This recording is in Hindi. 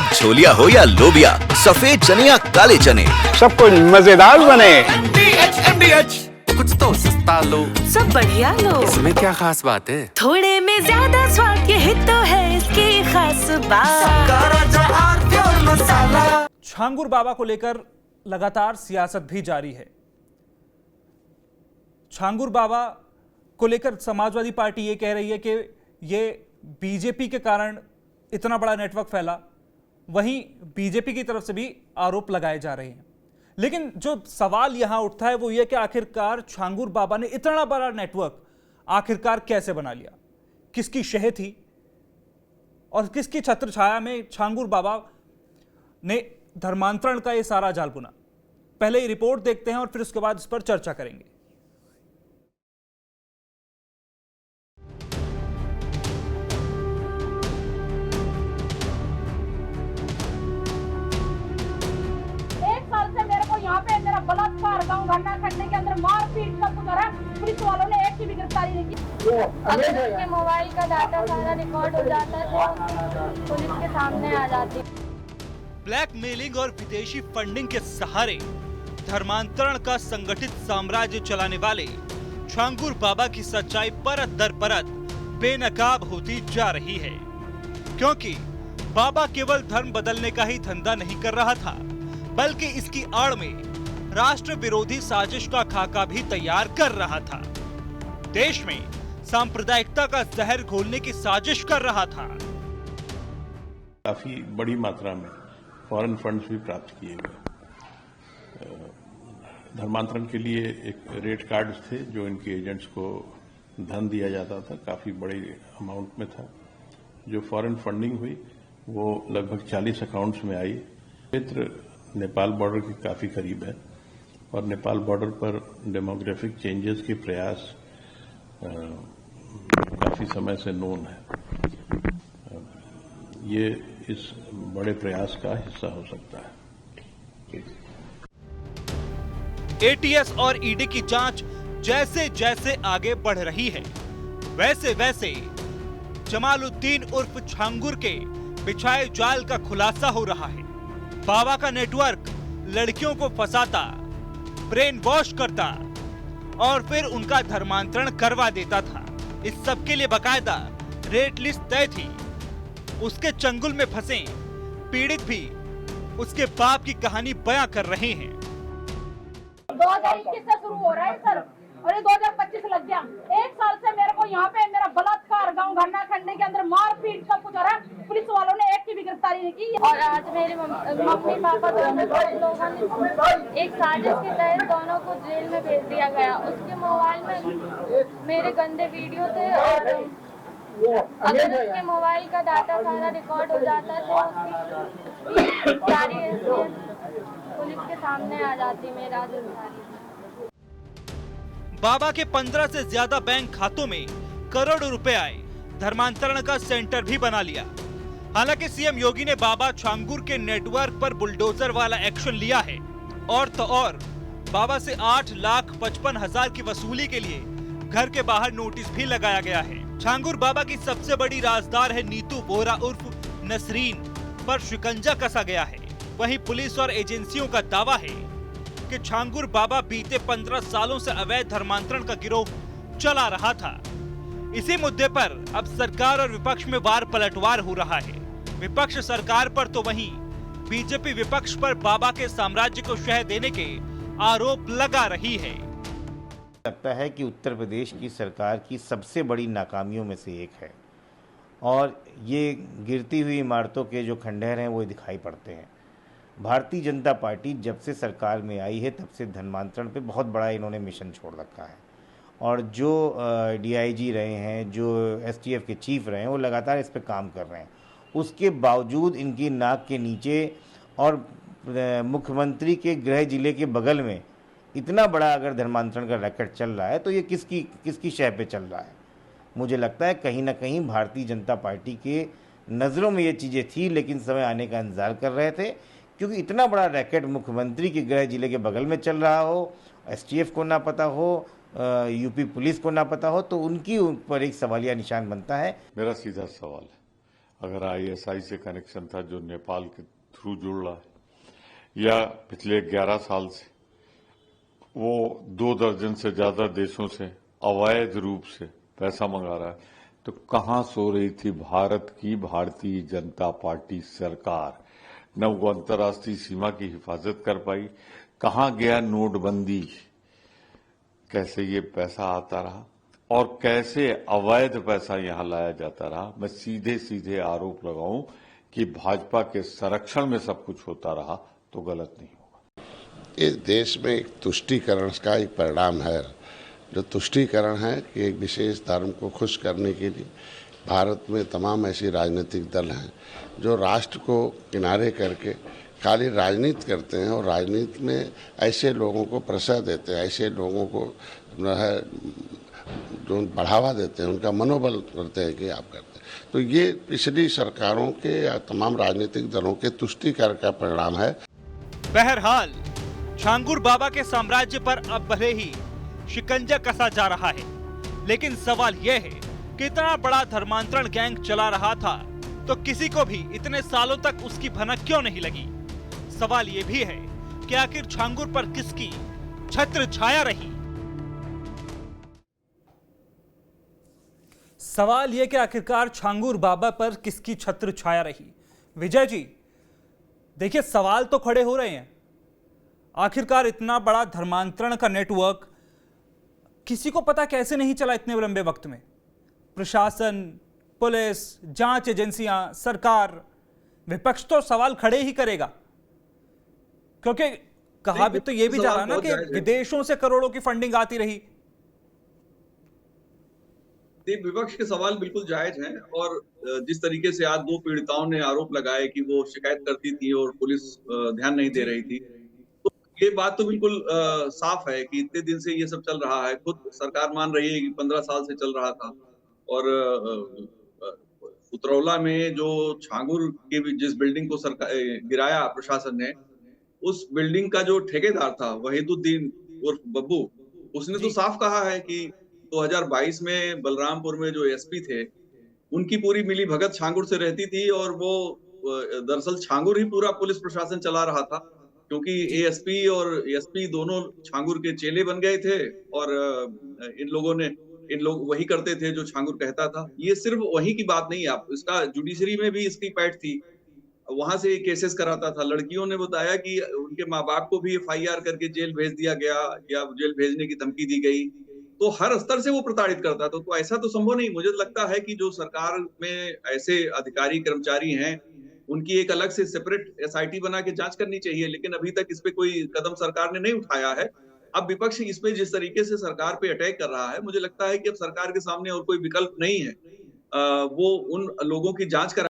अब छोलिया हो या लोबिया, सफेद चने या काले चने, सब कुछ मजेदार बने। कुछ तो सस्ता लो, सब बढ़िया लो। इसमें क्या खास बात है? थोड़े में ज्यादा स्वाद, ये तो है इसकी खास बात। छांगुर बाबा को लेकर लगातार सियासत भी जारी है। छांगुर बाबा को लेकर समाजवादी पार्टी ये कह रही है कि ये बीजेपी के कारण इतना बड़ा नेटवर्क फैला, वहीं बीजेपी की तरफ से भी आरोप लगाए जा रहे हैं। लेकिन जो सवाल यहां उठता है वो ये कि आखिरकार छांगुर बाबा ने इतना बड़ा नेटवर्क आखिरकार कैसे बना लिया, किसकी शह थी और किसकी छत्र छाया में छांगुर बाबा ने धर्मांतरण का ये सारा जाल बुना। पहले ये रिपोर्ट देखते हैं और फिर उसके बाद इस पर चर्चा करेंगे। बलात्कार गांव घरना खंडे के अंदर मारपीट का पुकार है, पुलिस वालों ने एक की भी गिरफ्तारी नहीं की। अगर उसके मोबाइल का डाटा सारा रिकॉर्ड हो जाता तो पुलिस के सामने आ जाती। ब्लैकमेलिंग और विदेशी फंडिंग के सहारे धर्मांतरण का संगठित साम्राज्य चलाने वाले छांगुर बाबा की सच्चाई परत दर परत बेनकाब होती जा रही है, क्योंकि बाबा केवल धर्म बदलने का ही धंधा नहीं कर रहा था, बल्कि इसकी आड़ में राष्ट्र विरोधी साजिश का खाका भी तैयार कर रहा था। देश में सांप्रदायिकता का जहर घोलने की साजिश कर रहा था। काफी बड़ी मात्रा में फॉरेन फंड्स भी प्राप्त किए गए। धर्मांतरण के लिए एक रेट कार्ड्स थे जो इनके एजेंट्स को धन दिया जाता था, काफी बड़ी अमाउंट में था। जो फॉरेन फंडिंग हुई वो लगभग 40 अकाउंट्स में आई। क्षेत्र नेपाल बॉर्डर के काफी करीब है और नेपाल बॉर्डर पर डेमोग्राफिक चेंजेस के प्रयास काफी समय से नोन है। ये इस बड़े प्रयास का हिस्सा हो सकता है। एटीएस और ईडी की जांच जैसे जैसे आगे बढ़ रही है, वैसे वैसे जमालुद्दीन उर्फ छांगुर के बिछाए जाल का खुलासा हो रहा है। बाबा का नेटवर्क लड़कियों को फंसाता, ब्रेन वॉश करता और फिर उनका धर्मांतरण करवा देता था। इस सब के लिए बकायदा रेट लिस्ट तय थी। उसके चंगुल में फंसे पीड़ित भी उसके बाप की कहानी बयां कर रहे हैं। 2021 से शुरू हो रहा है सर, और ये 2025 लग गया। एक साल से मेरे को यहाँ पे मेरा बलात्कार गांव घरना खंडे के अंदर मारपीट का पुकार है, पुलिस वालों ने एक की भी गिरफ्तारी नहीं की। और आज मेरे मम्मी पापा दोनों लोगों ने एक साजिश के तहत दोनों को जेल में भेज दिया गया। उसके मोबाइल में मेरे गंदे वीडियो थे और अगर उसके मोबाइल का डाटा सारा रिकॉर्ड हो जाता तो उसकी सारी पुलिस के सामने आ जाती। मेरा बाबा के 15 से ज्यादा बैंक खातों में करोड़ों रुपए आए, धर्मांतरण का सेंटर भी बना लिया। हालांकि सीएम योगी ने बाबा छांगुर के नेटवर्क पर बुलडोजर वाला एक्शन लिया है और तो और बाबा से 8,55,000 की वसूली के लिए घर के बाहर नोटिस भी लगाया गया है। छांगुर बाबा की सबसे बड़ी राजदार है नीतू बोरा उर्फ नसरीन पर शिकंजा कसा गया है। वहीं पुलिस और एजेंसियों का दावा है कि छांगुर बाबा बीते 15 सालों से अवैध धर्मांतरण का गिरोह चला रहा था। इसी मुद्दे पर अब सरकार और विपक्ष में वार पलटवार हो रहा है। विपक्ष सरकार पर तो वहीं बीजेपी विपक्ष पर बाबा के साम्राज्य को शह देने के आरोप लगा रही है। लगता है कि उत्तर प्रदेश की सरकार की सबसे बड़ी नाकामियों में से एक है और ये गिरती हुई इमारतों के जो खंडहर हैं वो दिखाई पड़ते हैं। भारतीय जनता पार्टी जब से सरकार में आई है तब से धर्मांतरण पे बहुत बड़ा इन्होंने मिशन छोड़ रखा है और जो डीआईजी रहे हैं, जो एसटीएफ के चीफ रहे हैं, वो लगातार इस पे काम कर रहे हैं। उसके बावजूद इनकी नाक के नीचे और मुख्यमंत्री के गृह जिले के बगल में इतना बड़ा अगर धर्मांतरण का रैकेट चल रहा है तो ये किसकी शह पे चल रहा है। मुझे लगता है कहीं ना कहीं भारतीय जनता पार्टी के नज़रों में ये चीज़ें थी, लेकिन समय आने का इंतज़ार कर रहे थे, क्योंकि इतना बड़ा रैकेट मुख्यमंत्री के गृह जिले के बगल में चल रहा हो, एसटीएफ को ना पता हो, यूपी पुलिस को ना पता हो, तो उनकी ऊपर एक सवालिया निशान बनता है। मेरा सीधा सवाल है, अगर ISI से कनेक्शन था जो नेपाल के थ्रू जुड़ रहा है, या पिछले 11 साल से वो 2 दर्जन से ज्यादा देशों से अवैध रूप से पैसा मंगा रहा है, तो कहां सो रही थी भारत की भारतीय जनता पार्टी सरकार? न वो अंतर्राष्ट्रीय सीमा की हिफाजत कर पाई, कहां गया नोटबंदी? कैसे ये पैसा आता रहा और कैसे अवैध पैसा यहां लाया जाता रहा? मैं सीधे सीधे आरोप लगाऊं कि भाजपा के संरक्षण में सब कुछ होता रहा तो गलत नहीं होगा। इस देश में एक तुष्टीकरण का एक परिणाम है, जो तुष्टीकरण है कि एक विशेष धर्म को खुश करने के लिए भारत में तमाम ऐसे राजनीतिक दल हैं जो राष्ट्र को किनारे करके खाली राजनीति करते हैं और राजनीति में ऐसे लोगों को प्रश्रय देते हैं, ऐसे लोगों को जो बढ़ावा देते हैं, उनका मनोबल करते हैं कि आप करते हैं। तो ये पिछली सरकारों के या तमाम राजनीतिक दलों के तुष्टीकरण का परिणाम है। बहरहाल छांगुर बाबा के साम्राज्य पर अब भले ही शिकंजा कसा जा रहा है, लेकिन सवाल यह है कि इतना बड़ा धर्मांतरण गैंग चला रहा था तो किसी को भी इतने सालों तक उसकी भनक क्यों नहीं लगी? सवाल यह भी है कि आखिर छांगुर पर किसकी छत्र छाया रही? सवाल यह कि आखिरकार छांगुर बाबा पर किसकी छत्र छाया रही? विजय जी, देखिए सवाल तो खड़े हो रहे हैं। आखिरकार इतना बड़ा धर्मांतरण का नेटवर्क किसी को पता कैसे नहीं चला इतने लंबे वक्त में? प्रशासन, पुलिस, जांच एजेंसियां, सरकार, विपक्ष तो सवाल खड़े ही करेगा, क्योंकि कहा भी तो यह भी जा रहा ना कि विदेशों से करोड़ों की फंडिंग आती रही। विपक्ष के सवाल बिल्कुल जायज हैं और जिस तरीके से आज 2 पीड़िताओं ने आरोप लगाए कि वो शिकायत करती थी और पुलिस ध्यान नहीं दे रही थी, तो ये बात तो बिल्कुल साफ है कि इतने दिन से ये सब चल रहा है। खुद सरकार मान रही है कि 15 साल से चल रहा था। और उतरौला में जो छांगुर की जिस बिल्डिंग को सरकार गिराया प्रशासन ने, उस बिल्डिंग का जो ठेकेदार था वहीदुद्दीन उर्फ बब्बू, उसने तो साफ कहा है कि 2022 में बलरामपुर में जो एसपी थे उनकी पूरी मिली भगत छांगुर से रहती थी और वो दरअसल छांगुर ही पूरा पुलिस प्रशासन चला रहा था, क्योंकि एएसपी और एसपी दोनों छांगुर के चेले बन गए थे और इन लोग वही करते थे जो छांगुर कहता था। ये सिर्फ वही की बात नहीं है, आप इसका जुडिशरी में भी इसकी पैठ थी, वहां से केसेस कराता था। लड़कियों ने बताया कि उनके माँ बाप को भी FIR करके जेल भेज दिया गया या जेल भेजने की धमकी दी गई, तो हर स्तर से वो प्रताड़ित करता था। तो ऐसा तो संभव नहीं। मुझे लगता है कि जो सरकार में ऐसे अधिकारी कर्मचारी हैं उनकी एक अलग से सेपरेट SIT बना के जांच करनी चाहिए, लेकिन अभी तक इस पे कोई कदम सरकार ने नहीं उठाया है। अब विपक्ष इस पे जिस तरीके से सरकार पे अटैक कर रहा है, मुझे लगता है कि अब सरकार के सामने और कोई विकल्प नहीं है। वो उन लोगों की जांच करा